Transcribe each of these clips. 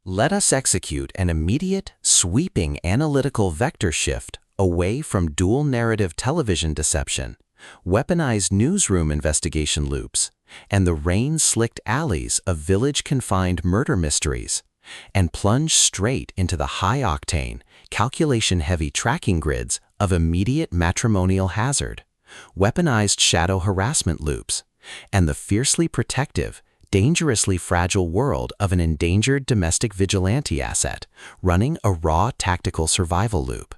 Let us execute an immediate, sweeping analytical vector shift away from dual narrative television deception, weaponized newsroom investigation loops, and the rain-slicked alleys of village-confined murder mysteries, and plunge straight into the high-octane, calculation-heavy tracking grids of immediate matrimonial hazard, weaponized shadow harassment loops, and the fiercely protective, dangerously fragile world of an endangered domestic vigilante asset running a raw tactical survival loop.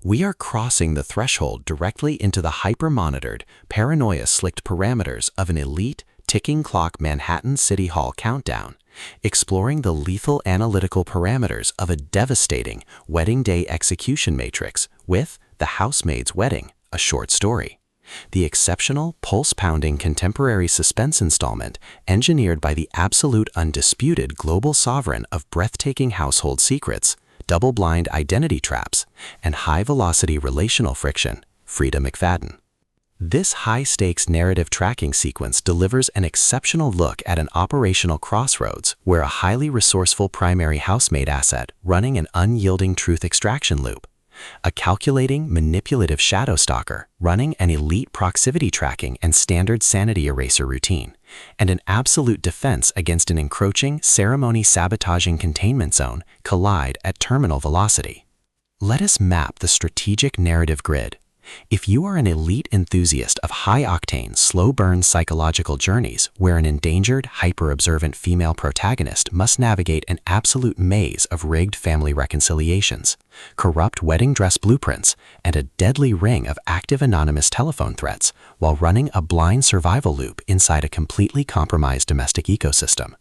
We are crossing the threshold directly into the hyper-monitored, paranoia-slicked parameters of an elite, ticking clock Manhattan City Hall countdown, exploring the lethal analytical parameters of a devastating wedding day execution matrix with The Housemaid's Wedding, a short story. The exceptional, pulse-pounding contemporary suspense installment engineered by the absolute undisputed global sovereign of breathtaking household secrets, double-blind identity traps, and high-velocity relational friction, Freida McFadden. This high-stakes narrative tracking sequence delivers an exceptional look at an operational crossroads where a highly resourceful primary housemaid asset running an unyielding truth extraction loop, a calculating, manipulative shadow stalker running an elite proximity tracking and standard sanity eraser routine, and an absolute defense against an encroaching, ceremony-sabotaging containment zone collide at terminal velocity. Let us map the strategic narrative grid. If you are an elite enthusiast of high-octane, slow-burn psychological journeys where an endangered, hyper-observant female protagonist must navigate an absolute maze of rigged family reconciliations, corrupt wedding dress blueprints, and a deadly ring of active anonymous telephone threats while running a blind survival loop inside a completely compromised domestic ecosystem,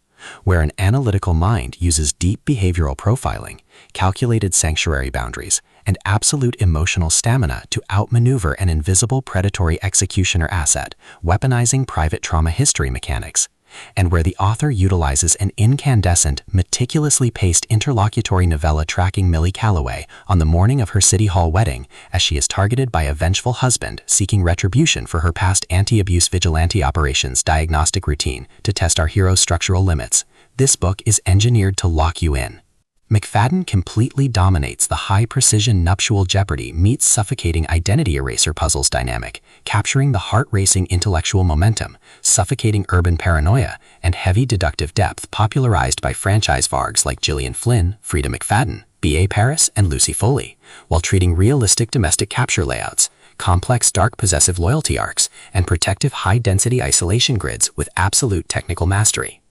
where an analytical mind uses deep behavioral profiling, calculated sanctuary boundaries, and absolute emotional stamina to outmaneuver an invisible predatory executioner asset, weaponizing private trauma history mechanics, and where the author utilizes an incandescent, meticulously paced interlocutory novella tracking Millie Calloway on the morning of her City Hall wedding as she is targeted by a vengeful husband seeking retribution for her past anti-abuse vigilante operations diagnostic routine to test our hero's structural limits. This book is engineered to lock you in. McFadden completely dominates the high-precision nuptial jeopardy meets suffocating identity eraser puzzles dynamic, capturing the heart-racing intellectual momentum, suffocating urban paranoia, and heavy deductive depth popularized by franchise vargs like Gillian Flynn, Freida McFadden, B.A. Paris, and Lucy Foley, while treating realistic domestic capture layouts, complex dark possessive loyalty arcs, and protective high-density isolation grids with absolute technical mastery.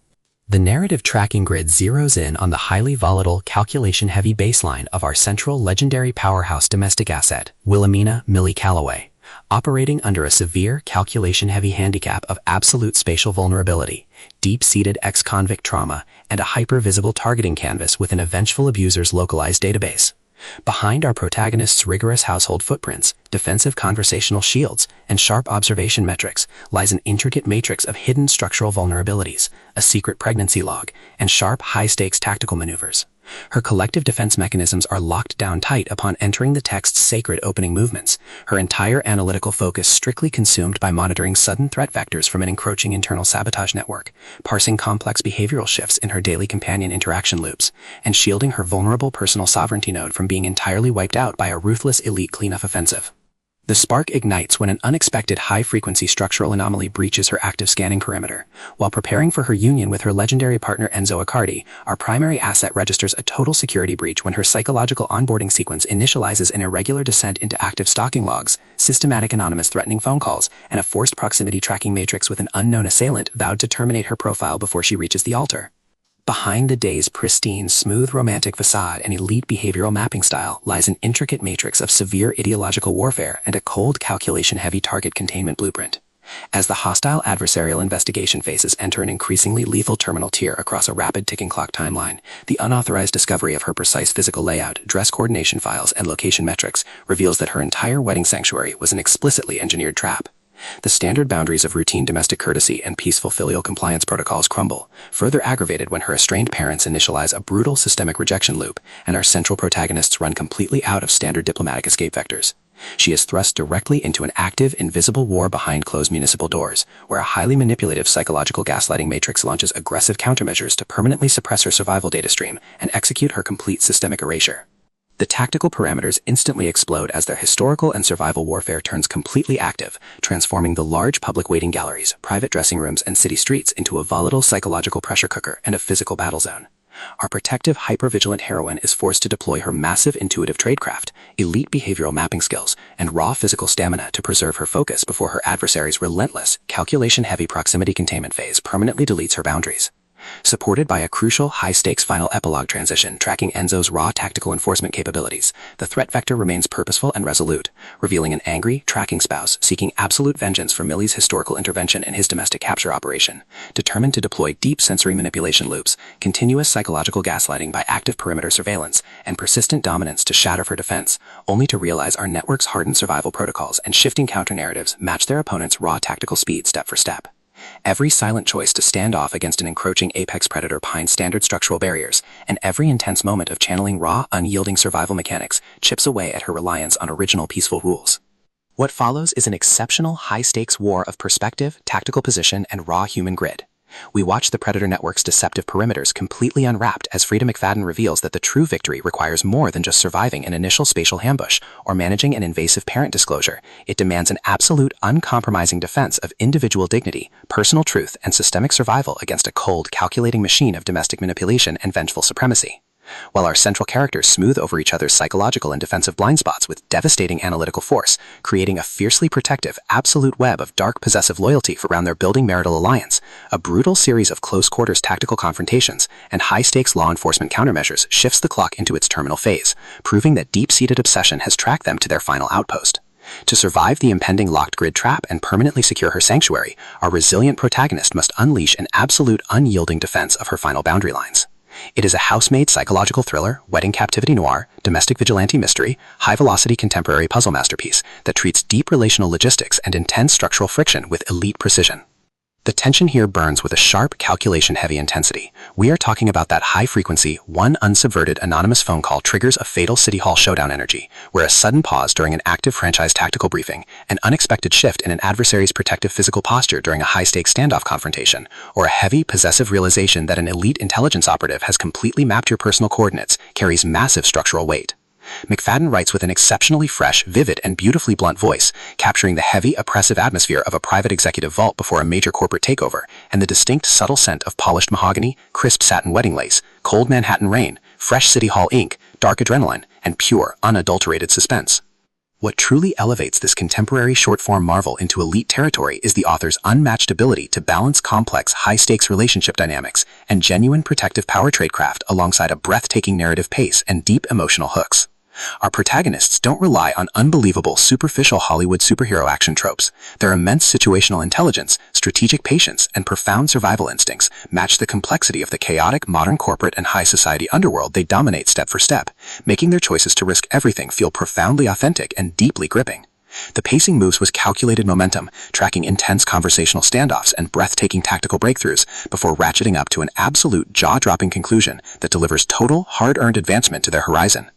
The narrative tracking grid zeroes in on the highly volatile, calculation-heavy baseline of our central legendary powerhouse domestic asset, Wilhelmina Millie Calloway, operating under a severe, calculation-heavy handicap of absolute spatial vulnerability, deep-seated ex-convict trauma, and a hyper-visible targeting canvas within a vengeful abuser's localized database. Behind our protagonist's rigorous household footprints, defensive conversational shields, and sharp observation metrics lies an intricate matrix of hidden structural vulnerabilities, a secret pregnancy log, and sharp, high-stakes tactical maneuvers. Her collective defense mechanisms are locked down tight upon entering the text's sacred opening movements, her entire analytical focus strictly consumed by monitoring sudden threat vectors from an encroaching internal sabotage network, parsing complex behavioral shifts in her daily companion interaction loops, and shielding her vulnerable personal sovereignty node from being entirely wiped out by a ruthless elite cleanup offensive. The spark ignites when an unexpected high-frequency structural anomaly breaches her active scanning perimeter. While preparing for her union with her legendary partner Enzo Accardi, our primary asset registers a total security breach when her psychological onboarding sequence initializes an irregular descent into active stalking logs, systematic anonymous threatening phone calls, and a forced proximity tracking matrix with an unknown assailant vowed to terminate her profile before she reaches the altar. Behind the day's pristine, smooth romantic facade and elite behavioral mapping style lies an intricate matrix of severe ideological warfare and a cold calculation-heavy target containment blueprint. As the hostile adversarial investigation phases enter an increasingly lethal terminal tier across a rapid ticking clock timeline, the unauthorized discovery of her precise physical layout, dress coordination files, and location metrics reveals that her entire wedding sanctuary was an explicitly engineered trap. The standard boundaries of routine domestic courtesy and peaceful filial compliance protocols crumble, further aggravated when her estranged parents initialize a brutal systemic rejection loop and our central protagonists run completely out of standard diplomatic escape vectors. She is thrust directly into an active, invisible war behind closed municipal doors, where a highly manipulative psychological gaslighting matrix launches aggressive countermeasures to permanently suppress her survival data stream and execute her complete systemic erasure. The tactical parameters instantly explode as their historical and survival warfare turns completely active, transforming the large public waiting galleries, private dressing rooms, and city streets into a volatile psychological pressure cooker and a physical battle zone. Our protective, hyper-vigilant heroine is forced to deploy her massive intuitive tradecraft, elite behavioral mapping skills, and raw physical stamina to preserve her focus before her adversary's relentless, calculation-heavy proximity containment phase permanently deletes her boundaries. Supported by a crucial, high-stakes final epilogue transition tracking Enzo's raw tactical enforcement capabilities, the threat vector remains purposeful and resolute, revealing an angry, tracking spouse seeking absolute vengeance for Millie's historical intervention in his domestic capture operation, determined to deploy deep sensory manipulation loops, continuous psychological gaslighting by active perimeter surveillance, and persistent dominance to shatter her defense, only to realize our network's hardened survival protocols and shifting counter-narratives match their opponent's raw tactical speed step for step. Every silent choice to stand off against an encroaching apex predator pines standard structural barriers, and every intense moment of channeling raw, unyielding survival mechanics chips away at her reliance on original peaceful rules. What follows is an exceptional, high-stakes war of perspective, tactical position, and raw human grit. We watch the Predator Network's deceptive perimeters completely unwrapped as Freida McFadden reveals that the true victory requires more than just surviving an initial spatial ambush or managing an invasive parent disclosure. It demands an absolute, uncompromising defense of individual dignity, personal truth, and systemic survival against a cold, calculating machine of domestic manipulation and vengeful supremacy. While our central characters smooth over each other's psychological and defensive blind spots with devastating analytical force, creating a fiercely protective, absolute web of dark possessive loyalty around their building marital alliance, a brutal series of close-quarters tactical confrontations and high-stakes law enforcement countermeasures shifts the clock into its terminal phase, proving that deep-seated obsession has tracked them to their final outpost. To survive the impending locked grid trap and permanently secure her sanctuary, our resilient protagonist must unleash an absolute, unyielding defense of her final boundary lines. It is a housemaid psychological thriller, wedding captivity noir, domestic vigilante mystery, high-velocity contemporary puzzle masterpiece that treats deep relational logistics and intense structural friction with elite precision. The tension here burns with a sharp, calculation-heavy intensity. We are talking about that high-frequency, one unsubverted anonymous phone call triggers a fatal City Hall showdown energy, where a sudden pause during an active franchise tactical briefing, an unexpected shift in an adversary's protective physical posture during a high-stakes standoff confrontation, or a heavy, possessive realization that an elite intelligence operative has completely mapped your personal coordinates carries massive structural weight. McFadden writes with an exceptionally fresh, vivid, and beautifully blunt voice, capturing the heavy, oppressive atmosphere of a private executive vault before a major corporate takeover, and the distinct, subtle scent of polished mahogany, crisp satin wedding lace, cold Manhattan rain, fresh City Hall ink, dark adrenaline, and pure, unadulterated suspense. What truly elevates this contemporary short-form marvel into elite territory is the author's unmatched ability to balance complex, high-stakes relationship dynamics and genuine protective power tradecraft alongside a breathtaking narrative pace and deep emotional hooks. Our protagonists don't rely on unbelievable, superficial Hollywood superhero action tropes. Their immense situational intelligence, strategic patience, and profound survival instincts match the complexity of the chaotic, modern corporate and high society underworld they dominate step for step, making their choices to risk everything feel profoundly authentic and deeply gripping. The pacing moves with calculated momentum, tracking intense conversational standoffs and breathtaking tactical breakthroughs before ratcheting up to an absolute jaw-dropping conclusion that delivers total, hard-earned advancement to their horizon.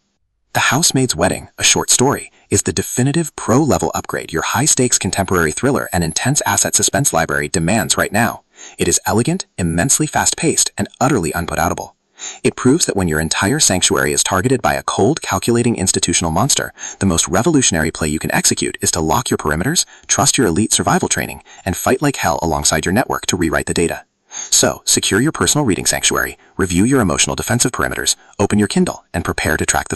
The Housemaid's Wedding, a short story, is the definitive pro-level upgrade your high-stakes contemporary thriller and intense asset suspense library demands right now. It is elegant, immensely fast-paced, and utterly unput-outable. It proves that when your entire sanctuary is targeted by a cold, calculating institutional monster, the most revolutionary play you can execute is to lock your perimeters, trust your elite survival training, and fight like hell alongside your network to rewrite the data. So, secure your personal reading sanctuary, review your emotional defensive perimeters, open your Kindle, and prepare to track the